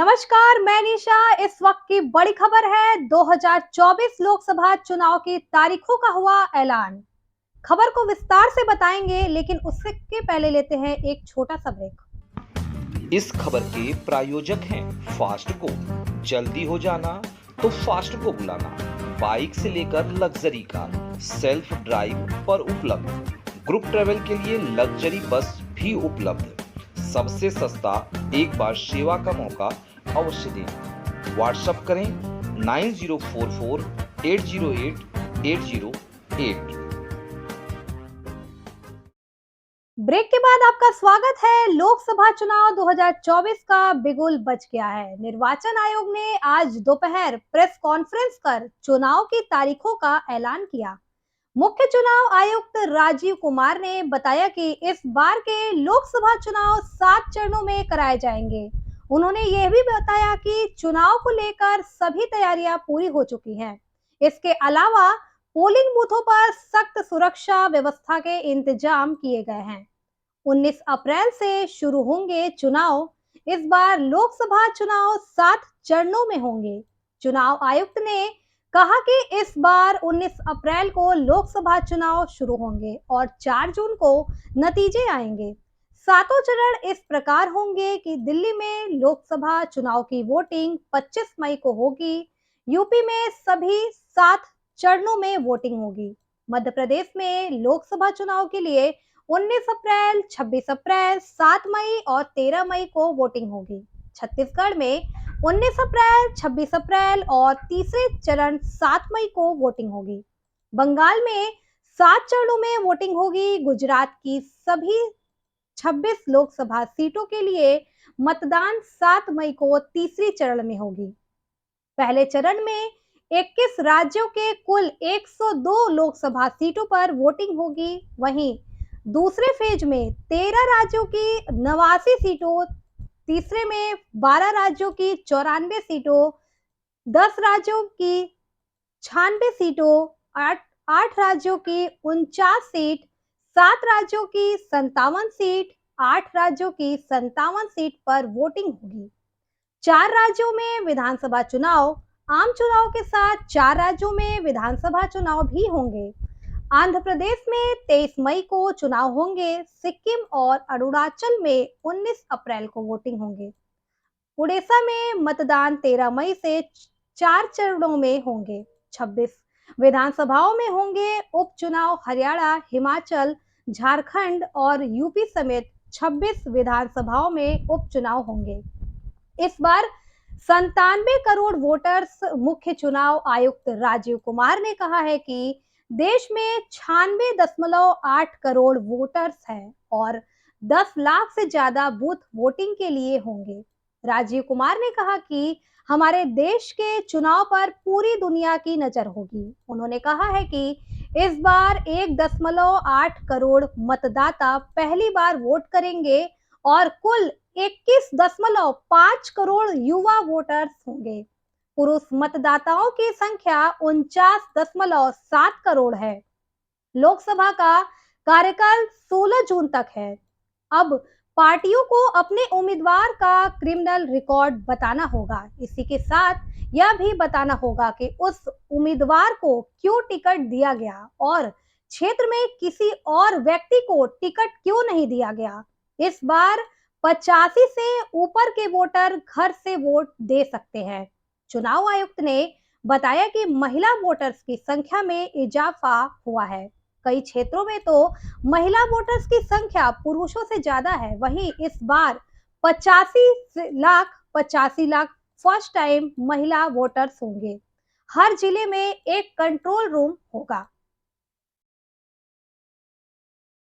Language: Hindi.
नमस्कार, मैं निशा। इस वक्त की बड़ी खबर है। 2024 लोकसभा चुनाव की तारीखों का हुआ ऐलान। खबर को विस्तार से बताएंगे, लेकिन उससे पहले लेते हैं एक छोटा सा ब्रेक। इस खबर के प्रायोजक हैं फास्ट को। जल्दी हो जाना तो फास्ट को बुलाना। बाइक से लेकर लग्जरी कार सेल्फ ड्राइव पर उपलब्ध। ग्रुप ट्रेवल के लिए लग्जरी बस भी उपलब्ध। सबसे सस्ता एक बार सेवा का मौका अवश्य दें। व्हाट्सएप करें 9044808808। ब्रेक के बाद आपका स्वागत है। लोकसभा चुनाव 2024 का बिगुल बज गया है। निर्वाचन आयोग ने आज दोपहर प्रेस कॉन्फ्रेंस कर चुनाव की तारीखों का ऐलान किया। मुख्य चुनाव आयुक्त राजीव कुमार ने बताया कि इस बार के लोकसभा चुनाव 7 चरणों में कराए जाएंगे। उन्होंने यह भी बताया कि चुनाव को लेकर सभी तैयारियां पूरी हो चुकी हैं। इसके अलावा पोलिंग बूथों पर सख्त सुरक्षा व्यवस्था के इंतजाम किए गए हैं। 19 अप्रैल से शुरू होंगे चुनाव। इस बार लोकसभा चुनाव 7 चरणों में होंगे। चुनाव आयुक्त ने कहा कि इस बार 19 अप्रैल को लोकसभा चुनाव शुरू होंगे और 4 जून को नतीजे आएंगे। सातों चरण इस प्रकार होंगे कि दिल्ली में लोकसभा चुनाव की वोटिंग 25 मई को होगी। यूपी में सभी 7 चरणों में वोटिंग होगी। मध्य प्रदेश में लोकसभा चुनाव के लिए 19 अप्रैल, 26 अप्रैल, 7 मई और 13 मई को वोटिंग होगी। छत्तीसगढ़ में 19 अप्रैल, 26 अप्रैल और तीसरे चरण 7 मई को वोटिंग होगी। बंगाल में 7 चरणों में वोटिंग होगी। गुजरात की सभी 26 लोकसभा सीटों के लिए मतदान 7 मई को तीसरी चरण में होगी। पहले चरण में 21 राज्यों के कुल 102 लोकसभा सीटों पर वोटिंग होगी। वहीं दूसरे फेज में 13 राज्यों की 89 सीटों, तीसरे में 12 राज्यों की 94 सीटों, 10 राज्यों की 96 सीटों, 8 राज्यों की 49 सीट, 7 राज्यों की 57 सीट, 8 राज्यों की 57 सीट पर वोटिंग होगी। 4 राज्यों में विधानसभा चुनाव, आम चुनाव के साथ 4 राज्यों में विधानसभा चुनाव भी होंगे। आंध्र प्रदेश में 23 मई को चुनाव होंगे। सिक्किम और अरुणाचल में 19 अप्रैल को वोटिंग होंगे। उड़ीसा में मतदान 13 मई से 4 चरणों में होंगे। 26 विधानसभाओं में होंगे उपचुनाव। हरियाणा, हिमाचल, झारखंड और यूपी समेत 26 विधानसभाओं में उपचुनाव होंगे। इस बार 97 करोड़ वोटर्स। मुख्य चुनाव आयुक्त राजीव कुमार ने कहा है कि देश में 96.8 करोड़ वोटर्स हैं और 10 लाख से ज्यादा बूथ वोटिंग के लिए होंगे। राजीव कुमार ने कहा कि हमारे देश के चुनाव पर पूरी दुनिया की नजर होगी। उन्होंने कहा है कि इस बार 1.8 करोड़ मतदाता पहली बार वोट करेंगे और कुल 21.5 करोड़ युवा वोटर्स होंगे। पुरुष मतदाताओं की संख्या 49.7 करोड़ है। लोकसभा का कार्यकाल 16 जून तक है। अब पार्टियों को अपने उम्मीदवार का क्रिमिनल रिकॉर्ड बताना होगा। इसी के साथ यह भी बताना होगा कि उस उम्मीदवार को क्यों टिकट दिया गया और क्षेत्र में किसी और व्यक्ति को टिकट क्यों नहीं दिया गया। इस बार 85 से ऊपर के वोटर घर से वोट दे सकते हैं। चुनाव आयुक्त ने बताया कि महिला वोटर्स की संख्या में इजाफा हुआ है। कई क्षेत्रों में तो महिला वोटर्स की संख्या पुरुषों से ज्यादा है। वहीं इस बार 85 लाख फर्स्ट टाइम महिला वोटर्स होंगे। हर जिले में एक कंट्रोल रूम होगा।